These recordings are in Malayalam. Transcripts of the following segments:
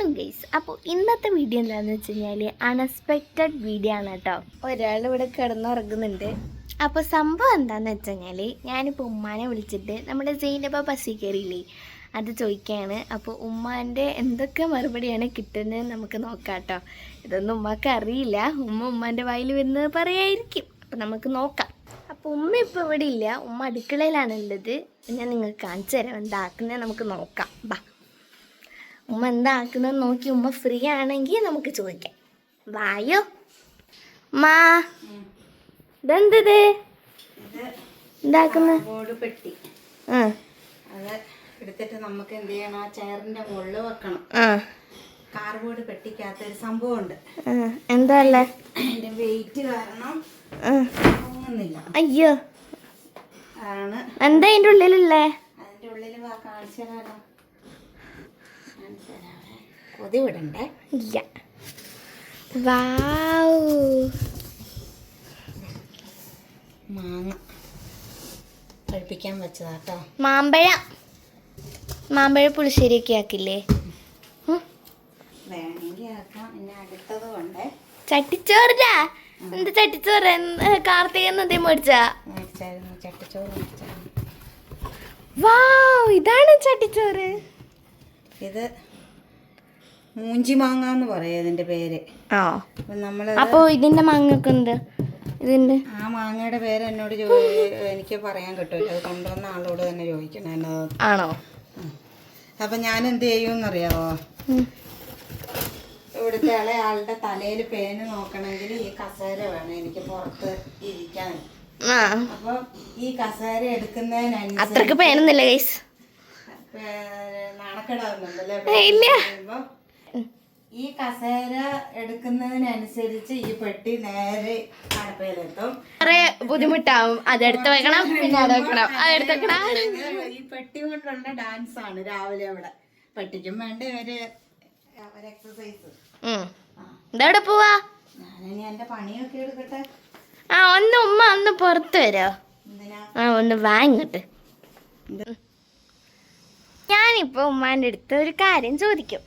ഹലോ ഗൈസ്, അപ്പോൾ ഇന്നത്തെ വീഡിയോ എന്താണെന്ന് വെച്ച് കഴിഞ്ഞാൽ അൺഎക്സ്പെക്റ്റഡ് വീഡിയോ ആണ് കേട്ടോ. ഒരാളിവിടെ കിടന്നുറങ്ങുന്നുണ്ട്. അപ്പോൾ സംഭവം എന്താണെന്ന് വെച്ച് കഴിഞ്ഞാൽ ഞാനിപ്പോൾ ഉമ്മാനെ വിളിച്ചിട്ട് നമ്മുടെ സൈനബ ബസ്സിൽ കയറിയില്ലേ അത് ചോദിക്കുകയാണ്. അപ്പോൾ ഉമ്മാൻ്റെ എന്തൊക്കെ മറുപടിയാണ് കിട്ടുന്നത് നമുക്ക് നോക്കാം കേട്ടോ. ഇതൊന്നും ഉമ്മാക്ക് അറിയില്ല, ഉമ്മാൻ്റെ വായിൽ വരുന്നത് പറയായിരിക്കും. അപ്പോൾ നമുക്ക് നോക്കാം. അപ്പോൾ ഉമ്മ ഇപ്പോൾ ഇവിടെ ഇല്ല, ഉമ്മ അടുക്കളയിലാണുള്ളത്. ഞാൻ നിങ്ങൾക്ക് കാണിച്ചു തരാം എന്താക്കുന്നത് നമുക്ക് നോക്കാം. ബാ, ഉമ്മ എന്താക്കുന്നത് നോക്കി ഉമ്മ ഫ്രീ ആണെങ്കിൽ നമുക്ക് ചോദിക്കാം. വായോ മാ, ഇതെന്തത് എന്താക്കുന്ന പെട്ടി? അത് എടുത്തിട്ട് നമുക്ക് എന്ത് ചെയ്യണം, ആ ചെയറിന്റെ മുകളിൽ വെക്കണം. കാർബോർഡ് പെട്ടിക്കകത്തൊരു സംഭവം ഉണ്ട്. എന്താ അല്ലേ അതിന്റെ വെയിറ്റ് കാരണം ഒന്നുമില്ല. അയ്യോ, ആണ് എന്താ അതിൻ്റെ ഉള്ളിലല്ലേ? അതിന്റെ ഉള്ളിൽ കാണിച്ചു തരാനോ? കൊതി വിടണ്ടേ? ഇല്ല. വാവ്, മാങ്ങ പഴുപ്പിക്കാൻ വെച്ചതാട്ടോ. മാമ്പഴ പുളിശ്ശേരിയൊക്കെ ആക്കില്ലേ? വേണമെങ്കിൽ ആക്കാം. പിന്നെ അടുത്തത് കൊണ്ടേ ചട്ടിച്ചോറിനാ. എന്ത് ചട്ടിച്ചോറ്? കാർത്തികൻ എന്തേ മേടിച്ചാ? മേടിച്ചായിരുന്നു, ചട്ടിച്ചോറ് മേടിച്ചായിരുന്നു. വാവ്, ഇതാണ് ചട്ടിച്ചോറ്. ഇത് മൂഞ്ചി മാങ്ങ എന്ന് പറയും ഇതിന്റെ പേര്. അപ്പൊ ഇതിന്റെ മാങ്ങൊക്കെ ഉണ്ട്. ഇതിന്റെ ആ മാങ്ങയുടെ പേര് എന്നോട് എനിക്ക് പറയാൻ കിട്ടുമല്ലോ. അത് കൊണ്ടുവന്ന ആളോട് തന്നെ ചോദിക്കണം എന്നോട്. ആണോ? അപ്പൊ ഞാൻ എന്ത് ചെയ്യുമെന്നറിയാവോ? ഇവിടുത്തെ ഇളയാളുടെ തലയിൽ പേന് നോക്കണമെങ്കിൽ ഈ കസേര വേണം എനിക്ക് പുറത്ത് ഇരിക്കാൻ. അപ്പൊ ഈ കസേര എടുക്കുന്നതിനനുസരിച്ച് അത്രക്ക് പേനൊന്നുമില്ല ഗൈസ്, നാണക്കെടാവുന്നുണ്ടല്ലേ? ഇല്ല. ഈ കസേര എടുക്കുന്നതിനനുസരിച്ച് ഈ പെട്ടി നേരെ അടപ്പയിലെത്തും. കുറെ ബുദ്ധിമുട്ടാവും. അതെടുത്ത് വെക്കണം, പിന്നെ അത് വെക്കണം, അതെടുത്ത് വെക്കണം. ഈ പെട്ടി കൊണ്ടുള്ള ഡാൻസ് ആണ് രാവിലെ അവിടെ. പെട്ടിക്കും വേണ്ട ഒരു എക്സസൈസ്. ഇതെവിടെ പോവാ? ഞാനിനി എന്റെ പണിയൊക്കെ എടുക്കട്ടെ. ഉമ്മ ഒന്ന് പുറത്ത് വരോ? ഒന്ന് വാങ്ങിട്ട്. ഞാനിപ്പോ ഉമ്മാന്റെ അടുത്ത് ഒരു കാര്യം ചോദിക്കും.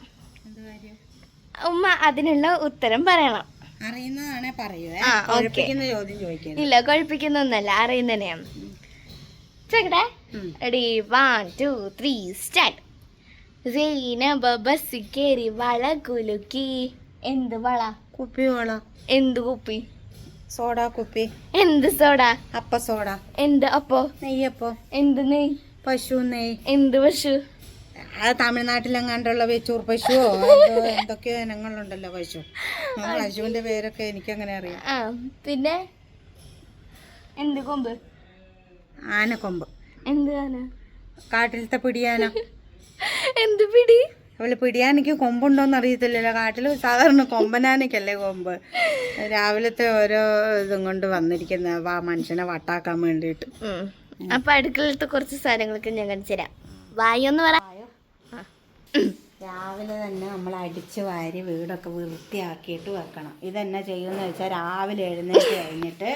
ഉമ്മ അതിനുള്ള ഉത്തരം പറയണം. അറിയുന്നതാണേ പറയൂ. ഇല്ല, കുഴപ്പിക്കുന്നൊന്നല്ല, അറിയുന്നതന്നെയാണ്. ചോദിക്കട്ടെ? Ready, 1 2 3 start. സൈനബ ബസ്സിൽ കയറി വള കുലുക്കി. എന്ത് വള? കുപ്പി വള. എന്ത് കുപ്പി? സോഡ കുപ്പി. എന്ത് സോഡ? അപ്പ സോഡ. എന്ത് അപ്പോ? നെയ്യപ്പോ. എന്ത് നെയ്? പശു നെയ്. എന്ത് പശു? അത് തമിഴ്നാട്ടിലെങ്ങാണ്ടുള്ള വെച്ചൂർ പശുവോ എന്തൊക്കെയോ ഇനങ്ങളുണ്ടല്ലോ പശു. പശുവിന്റെ പേരൊക്കെ എനിക്കങ്ങനെ അറിയാം. പിന്നെ എന്ത് കൊമ്പ്? ആനക്കൊമ്പ്. എന്ത് ആന? കാട്ടിലത്തെ പിടിയാന. എന്ത് പിടി? അവള് പിടിയാനയ്ക്ക് കൊമ്പുണ്ടോന്ന് അറിയത്തില്ലല്ലോ. കാട്ടില് സാധാരണ കൊമ്പനാനയ്ക്കല്ലേ കൊമ്പ്. രാവിലത്തെ ഓരോ ഇതും കൊണ്ട് വന്നിരിക്കുന്ന മനുഷ്യനെ വട്ടാക്കാൻ വേണ്ടിയിട്ട്. അപ്പൊ അടുക്കളത്തെ കുറച്ച് സാധനങ്ങളൊക്കെ ഞാൻ കാണിച്ചു തരാം. വായൊന്ന് പറ. രാവിലെ തന്നെ നമ്മൾ അടിച്ച് വാരി വീടൊക്കെ വൃത്തിയാക്കിയിട്ട് വെക്കണം. ഇതെന്നാ ചെയ്യുമെന്ന് വെച്ചാൽ രാവിലെ എഴുന്നേറ്റ് കഴിഞ്ഞിട്ട്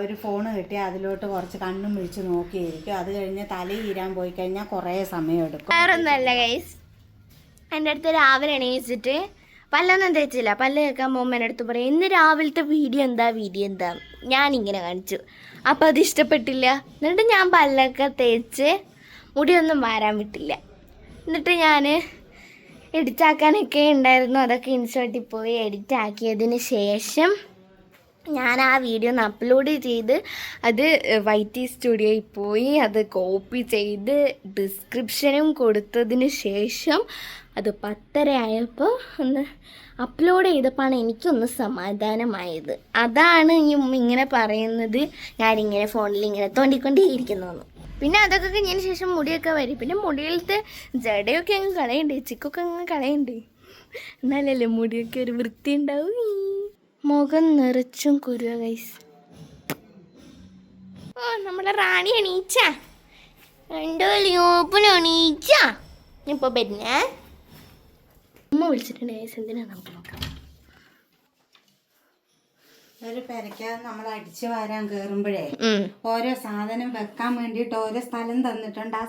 ഒരു ഫോണ് കിട്ടി അതിലോട്ട് കുറച്ച് കണ്ണും വിളിച്ച് നോക്കിയിരിക്കും. അത് കഴിഞ്ഞ് തല ഈരാൻ പോയി കഴിഞ്ഞാൽ കുറേ സമയം എടുക്കും. വേറൊന്നല്ല ഗൈസ്, എൻ്റെ അടുത്ത് രാവിലെ എണീച്ചിട്ട് പല്ലൊന്നും തേച്ചില്ല. പല്ല് കേൾക്കാൻ പോകുമ്പോൾ എൻ്റെ അടുത്ത് പറയും, ഇന്ന് രാവിലത്തെ വീഡിയോ എന്താ ഞാനിങ്ങനെ കാണിച്ചു. അപ്പോൾ അത് ഇഷ്ടപ്പെട്ടില്ല. എന്നിട്ട് ഞാൻ പല്ലൊക്കെ തേച്ച് മുടിയൊന്നും വാരാൻ വിട്ടില്ല. എന്നിട്ട് ഞാൻ എഡിറ്റാക്കാനൊക്കെ ഉണ്ടായിരുന്നു. അതൊക്കെ ഇൻസ്റ്റോട്ടിൽ പോയി എഡിറ്റാക്കിയതിന് ശേഷം ഞാൻ ആ വീഡിയോ ഒന്ന് അപ്ലോഡ് ചെയ്ത് അത് വൈറ്റി സ്റ്റുഡിയോയിൽ പോയി അത് കോപ്പി ചെയ്ത് ഡിസ്ക്രിപ്ഷനും കൊടുത്തതിന് ശേഷം അത് 10:30 ആയപ്പോൾ ഒന്ന് അപ്ലോഡ് ചെയ്തപ്പോഴാണ് എനിക്കൊന്ന് സമാധാനമായത്. അതാണ് ഇങ്ങനെ പറയുന്നത്, ഞാനിങ്ങനെ ഫോണിൽ ഇങ്ങനെ തോണ്ടിക്കൊണ്ടേയിരിക്കുന്നു. പിന്നെ അതൊക്കെ കഴിഞ്ഞതിന് ശേഷം മുടിയൊക്കെ വരും. പിന്നെ മുടിയിലത്തെ ജടയൊക്കെ അങ്ങ് കളയണ്ടേ, ചിക്കൊക്കെ അങ്ങ് കളയണ്ടേ, എന്നാലല്ലേ മുടിയൊക്കെ ഒരു വൃത്തി ഉണ്ടാവും. മുഖം നിറച്ചും കുരുവ ഗൈസ്. നമ്മളെ റാണി എണീച്ച എണീച്ച ഇപ്പൊ പിന്നെ ഉമ്മ വിളിച്ചിട്ടുണ്ട് ഗൈസ്. എന്തിനാ നമുക്ക് നോക്കാം. ഒരു പെരയ്ക്കകത്ത് നമ്മൾ അടിച്ചു വാരാൻ കയറുമ്പോഴേ ഓരോ സാധനം വെക്കാൻ വേണ്ടിയിട്ട് ഓരോ സ്ഥലം തന്നിട്ടുണ്ട്.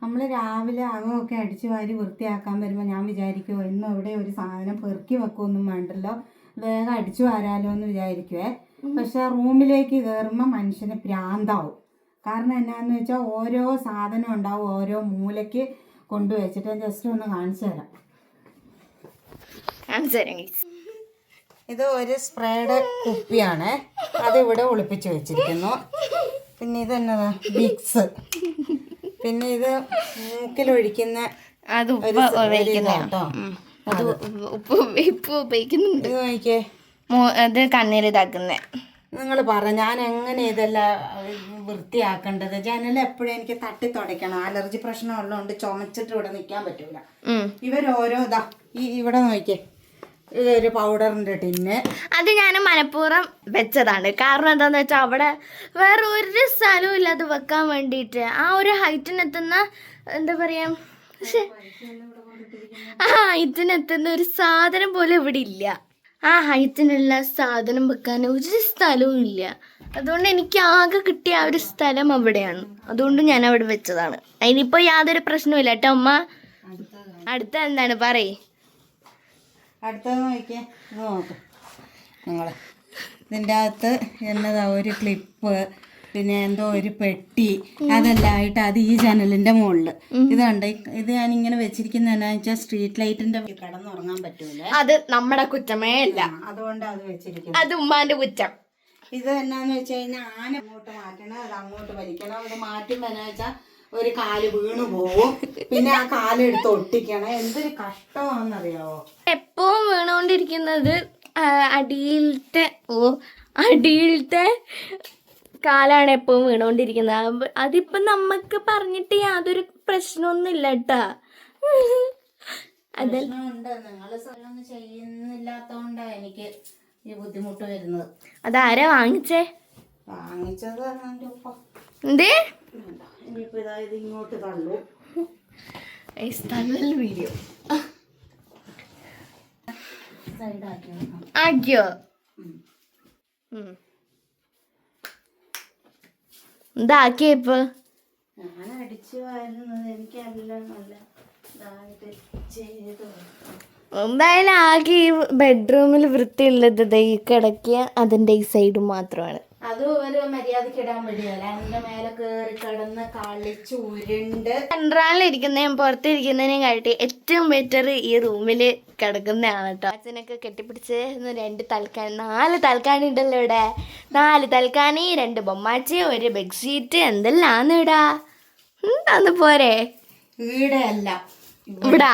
നമ്മൾ രാവിലെ അകമൊക്കെ അടിച്ചു വാരി വൃത്തിയാക്കാൻ വരുമ്പോൾ ഞാൻ വിചാരിക്കുമോ ഇന്നും ഇവിടെ ഒരു സാധനം പെറുക്കി വെക്കൊന്നും വേണ്ടല്ലോ, വേഗം അടിച്ചു വാരാലോ എന്ന് വിചാരിക്കുവേ. പക്ഷെ റൂമിലേക്ക് കയറുമ്പോൾ മനുഷ്യന് ഭ്രാന്താവും. കാരണം എന്നാന്ന് വെച്ചാൽ ഓരോ സാധനം ഉണ്ടാവും ഓരോ മൂലയ്ക്ക് കൊണ്ടുവച്ചിട്ട്. ജസ്റ്റ് ഒന്ന് കാണിച്ചു തരാം. ഇത് ഒരു സ്പ്രേയുടെ കുപ്പിയാണ്, അതിവിടെ ഒളിപ്പിച്ച് വെച്ചിരിക്കുന്നു. പിന്നെ ഇതെന്നതാ വിക്സ്. പിന്നെ ഇത് മൂക്കിലൊഴിക്കുന്ന കേട്ടോ. ഉപ്പ് ഉപയോഗിക്കുന്നുണ്ട്. ഇത് നോക്കിയേ, അത് കണ്ണീര് ഇതാക്കുന്നേ. നിങ്ങൾ പറ ഞാൻ എങ്ങനെ ഇതെല്ലാം വൃത്തിയാക്കേണ്ടത്? ജനൽ എപ്പോഴും എനിക്ക് തട്ടി തുടയ്ക്കണം. അലർജി പ്രശ്നം ഉള്ളതുകൊണ്ട് ചുമച്ചിട്ട് ഇവിടെ നിൽക്കാൻ പറ്റൂല. ഇവരോരോ ഇതാ ഇവിടെ നോക്കിയേ, ഇതൊരു പൗഡറിന്റെ ടിന്ന്. അത് ഞാൻ മനഃപൂർവ്വം വെച്ചതാണ്. കാരണം എന്താന്ന് വെച്ചാൽ അവിടെ വേറെ ഒരു സ്ഥലവും ഇല്ല അത് വെക്കാൻ വേണ്ടിയിട്ട്. ആ ഒരു ഹൈറ്റിനെത്തുന്ന എന്താ പറയാ, പക്ഷെ ആ ഹൈറ്റിനെത്തുന്ന ഒരു സാധനം പോലും ഇവിടെ ഇല്ല. ആ ഹൈറ്റിനുള്ള സാധനം വെക്കാൻ ഒരു സ്ഥലവും ഇല്ല. അതുകൊണ്ട് എനിക്ക് ആകെ കിട്ടിയ ആ ഒരു സ്ഥലം അവിടെയാണ്. അതുകൊണ്ട് ഞാൻ അവിടെ വെച്ചതാണ്. അതിനിപ്പോ യാതൊരു പ്രശ്നവും കേട്ടോ അമ്മ. അടുത്ത എന്താണ് പറയേ? അടുത്തത് നോക്കിയേ, ഇത് നോക്ക് നിങ്ങൾ. ഇതിൻ്റെ അകത്ത് എന്നതാ ഒരു ക്ലിപ്പ്, പിന്നെ എന്തോ ഒരു പെട്ടി, അതെല്ലാം ആയിട്ട് അത് ഈ ജനലിൻ്റെ മുകളിൽ. ഇതുണ്ട്. ഇത് ഞാനിങ്ങനെ വെച്ചിരിക്കുന്ന എന്നാന്ന് വെച്ചാൽ സ്ട്രീറ്റ് ലൈറ്റിന്റെ കിടന്നുറങ്ങാൻ പറ്റൂല. അത് നമ്മുടെ കുറ്റമേ അല്ല, അതുകൊണ്ട് അത് വെച്ചിരിക്കുന്നത്. അത് ഉമ്മാന്റെ കുറ്റം. ഇത് എന്നാന്ന് വെച്ച് കഴിഞ്ഞാൽ ആന അങ്ങോട്ട് മാറ്റണം, അത് അങ്ങോട്ട് വലിക്കണം. ഇത് മാറ്റുമ്പോൾ എന്നാ വെച്ചാൽ ഒരു കാല് വീണു പോവും, പിന്നെ ആ കാലെടുത്ത് ഒട്ടിക്കണം. എന്തൊരു കഷ്ടമാണെന്നറിയാവോ. എപ്പോഴും വീണുകൊണ്ടിരിക്കുന്നത് അടിയിലത്തെ കാലാണ് എപ്പോഴും വീണുകൊണ്ടിരിക്കുന്നത്. അതിപ്പോ നമുക്ക് പറഞ്ഞിട്ട് യാതൊരു പ്രശ്നമൊന്നുമില്ല കേട്ടാ. പ്രശ്നമുണ്ട്, നിങ്ങൾ ഒന്നും ചെയ്യുന്നില്ലാത്തോണ്ടാ എനിക്ക് ഈ ബുദ്ധിമുട്ട് വരുന്നത്. അതാരാ വാങ്ങിച്ചത്? എന്തേ ഇനിയിപ്പോ ഇതായത് ഇങ്ങോട്ട് തള്ളു. വീഡിയോ ആക്കിയോ? എന്താക്കിയപ്പോ? ഞാൻ അടിച്ചു വാരുന്നത് എനിക്കെല്ലാം നല്ല ഇതായിട്ട് ചെയ്തു. എന്തായാലും ആകെ ഈ ബെഡ്റൂമിൽ വൃത്തിയുള്ളത് ഈ കിടക്കിയ അതിന്റെ ഈ സൈഡ് മാത്രമാണ്. അത് ഒരു മര്യാദക്ക് ഇടാൻ വേണ്ടിയല്ല, അതിന്റെ മേലെ കേറി കിടന്ന് കളിച്ച് ഉരുണ്ട്. സെൻട്രാളിലിരിക്കുന്നതും പുറത്തിരിക്കുന്നതിനെയും കാട്ടി ഏറ്റവും ബെറ്റർ ഈ റൂമിൽ കിടക്കുന്നതാണ് കേട്ടോ. അച്ഛനൊക്കെ കെട്ടിപ്പിടിച്ച് 4 തൽക്കാണി ഉണ്ടല്ലോ ഇവിടെ. 4 തൽക്കാണി, 2 ബൊമ്മാച്ചി, ഒരു ബെഡ്ഷീറ്റ്, എന്തെല്ലാന്ന് ഇടാ. എന്താന്ന് പോരെ? ഇവിടെ അല്ല ഇവിടാ.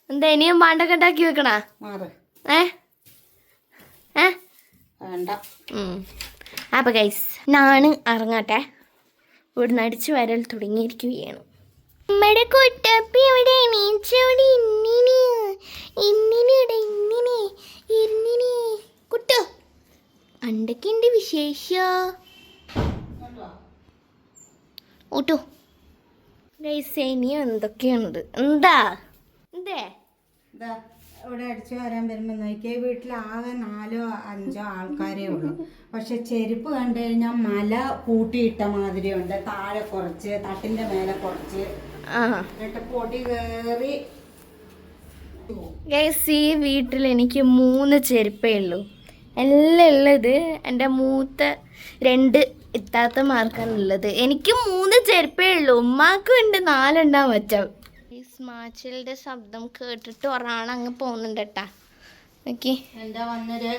എന്താ ഇനിയും പാണ്ടൊക്കെ ഉണ്ടാക്കി വെക്കണ? വേണ്ട. അപ്പൊ ഗൈസ് ഞാൻ ഇറങ്ങട്ടെ. ഇവിടുന്ന് അടിച്ചു വരൽ തുടങ്ങിയിരിക്കുകയാണ്. നമ്മുടെ കുട്ടപ്പി ഇവിടെ കുട്ടോ എന്തൊക്കെയുണ്ട് വിശേഷം ഓട്ടോ ഗൈസ്? ഇനിയും എന്തൊക്കെയുണ്ട്? എന്താ എന്തേ ഇവിടെ അടിച്ചു വരാൻ വരുമ്പോൾ നോക്കിയാൽ വീട്ടിൽ ആകെ 4 or 5 ആൾക്കാരേ ഉള്ളൂ. പക്ഷെ ചെരുപ്പ് കണ്ടു കഴിഞ്ഞാൽ മല കൂട്ടിയിട്ട മാതിരിയുണ്ട്. താഴെ കുറച്ച്, തട്ടിന്റെ മേലെ കുറച്ച്, എന്നിട്ട് പൊടി കയറി. ഗൈസ് ഈ വീട്ടിൽ എനിക്ക് 3 ചെരുപ്പേ ഉള്ളൂ. എല്ലാം ഉള്ളത് എൻ്റെ മൂത്ത 2 ഇത്താത്തമാർക്കാണുള്ളത്. എനിക്ക് 3 ചെരുപ്പേ ഉള്ളൂ. ഉമ്മാക്കും ഉണ്ട് 4 ഉണ്ടാൻ പറ്റും. ഈ സ്മാച്ചിലിന്റെ ശബ്ദം കേട്ടിട്ട് ഒരാളങ്ങ് പോകുന്നുണ്ട് കേട്ടാ. നോക്കി എന്താ വന്നൊരു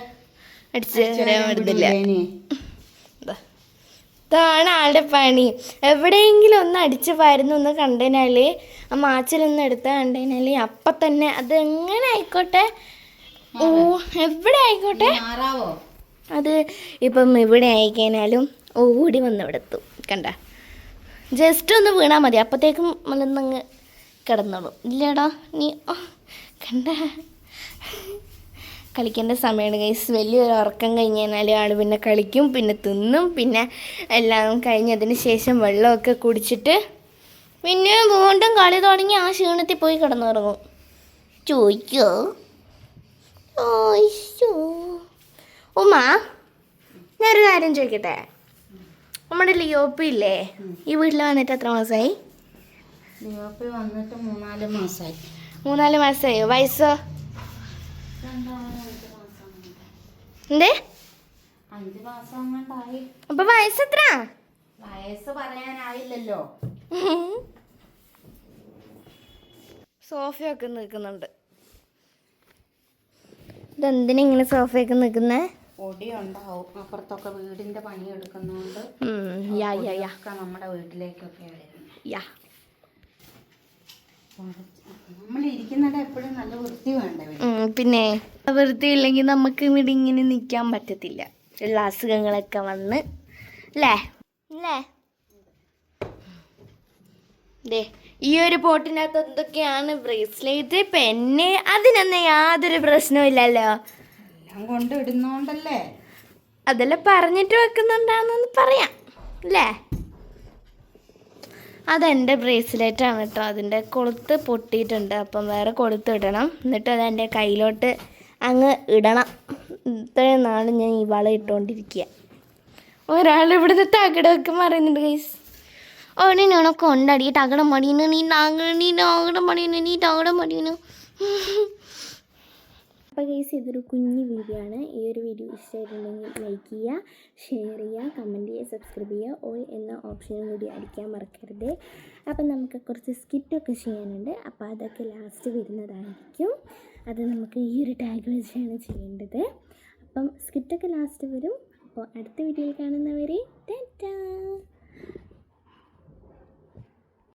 അടിച്ച് വിടുന്നില്ല. ഇതാണ് ആളുടെ പണി. എവിടെയെങ്കിലും ഒന്ന് അടിച്ച് വരുന്ന ഒന്ന് കണ്ടതിനാല്, ആ മാച്ചിലൊന്ന് എടുത്ത് കണ്ടതിനാല് അപ്പം തന്നെ അത് എങ്ങനെ ആയിക്കോട്ടെ, എവിടെ ആയിക്കോട്ടെ, അത് ഇപ്പം ഇവിടെ ആയിക്കഴിഞ്ഞാലും ഓടി വന്ന് ഇവിടെ എത്തും. കണ്ട, ജസ്റ്റ് ഒന്ന് വീണാൽ മതി, അപ്പോഴത്തേക്കും മലന്നങ്ങ് കിടന്നോളും. ഇല്ലടാ നീ കണ്ട, കളിക്കേണ്ട സമയമാണ് ഗൈസ്. വലിയൊരു ഉറക്കം കഴിഞ്ഞ് കഴിഞ്ഞാൽ ആൾ പിന്നെ കളിക്കും, പിന്നെ തിന്നും, പിന്നെ എല്ലാം കഴിഞ്ഞതിന് ശേഷം വെള്ളമൊക്കെ കുടിച്ചിട്ട് പിന്നെ വീണ്ടും കളി തുടങ്ങി ആ ക്ഷീണത്തിൽ പോയി കിടന്നുറങ്ങും. ചോദിക്കോ? ഉമ്മ ഞാനൊരു കാര്യം ചോദിക്കട്ടെ. നമ്മുടെ ലിയോപ്പി ഇല്ലേ, ഈ വീട്ടിൽ വന്നിട്ട് എത്ര മാസമായി? ലിയോപ്പി വന്നിട്ട് 3-4 മാസമായി. 3-4 മാസമായോ? വയസ്സോ? 5 മാസം. എന്തേ? 5 മാസം അങ്ങോട്ടായി. അപ്പൊ വയസ്സെത്ര? വയസ്സ് പറയാനായില്ലല്ലോ. സോഫയൊക്കെ നിൽക്കുന്നുണ്ട്. ഇതെന്തിനാ ഇങ്ങനെ സോഫയൊക്കെ നിൽക്കുന്നേ? പൊടി ഉണ്ടാവും. അപ്പുറത്തൊക്കെ വീടിന്റെ പണി എടുക്കുന്നോണ്ട് നമ്മുടെ വീട്ടിലേക്കൊക്കെ വരുന്നത്. നമ്മൾ ഇരിക്കുന്നിടം എപ്പോഴും നല്ല വൃത്തി വേണ്ടേ? പിന്നെ വൃത്തിയില്ലെങ്കിൽ നമുക്ക് ഇവിടെ ഇങ്ങനെ നിൽക്കാൻ പറ്റത്തില്ല. ഉള്ള അസുഖങ്ങളൊക്കെ വന്ന് അല്ലേ അല്ലേ? ദേ ഈ ഒരു പോട്ടിനകത്ത് എന്തൊക്കെയാണ്? ബ്രേസ്ലെറ്റ്, പെന്ന്, അതിനൊന്നും യാതൊരു പ്രശ്നവും ഇല്ലല്ലോ. എല്ലാം കൊണ്ട് ഇടുന്നോണ്ടല്ലേ. അതെല്ലാം പറഞ്ഞിട്ട് വെക്കുന്നുണ്ടാന്ന് പറയാം അല്ലേ? അതെൻ്റെ ബ്രേസ്ലെറ്റാണ് കേട്ടോ. അതിൻ്റെ കൊളുത്ത് പൊട്ടിയിട്ടുണ്ട്. അപ്പം വേറെ കൊളുത്ത് ഇടണം. എന്നിട്ട് അതെൻ്റെ കയ്യിലോട്ട് അങ്ങ് ഇടണം. ഇത്രയും നാൾ ഞാൻ ഈ വള ഇട്ടുകൊണ്ടിരിക്കുക. ഒരാൾ ഇവിടുത്തെ തകിടമൊക്കെ പറയുന്നുണ്ട് ഗൈസ്. ഓടി നിനക്ക് കൊണ്ടടി തകിടം മടിയുന്നു, നീ തകിടം മടിയുന്നു, നീ തകിടം മടിയുന്നു. അപ്പോൾ ഗൈസ് ഇതൊരു കുഞ്ഞു വീഡിയോ ആണ്. ഈ ഒരു വീഡിയോ ഇഷ്ടമായിട്ടുണ്ടെങ്കിൽ ലൈക്ക് ചെയ്യുക, ഷെയർ ചെയ്യുക, കമൻറ്റ് ചെയ്യുക, സബ്സ്ക്രൈബ് ചെയ്യുക. ഓൾ എന്ന ഓപ്ഷനും കൂടി അടിക്കാൻ മറക്കരുത്. അപ്പം നമുക്ക് കുറച്ച് സ്കിറ്റൊക്കെ ചെയ്യാനുണ്ട്. അപ്പോൾ അതൊക്കെ ലാസ്റ്റ് വരുന്നതായിരിക്കും. അത് നമുക്ക് ഈ ഒരു ടാഗ് വെച്ചാണ് ചെയ്യേണ്ടത്. അപ്പം സ്കിറ്റൊക്കെ ലാസ്റ്റ് വരും. അപ്പോൾ അടുത്ത വീഡിയോയിൽ കാണുന്നവരെ ടാറ്റാ.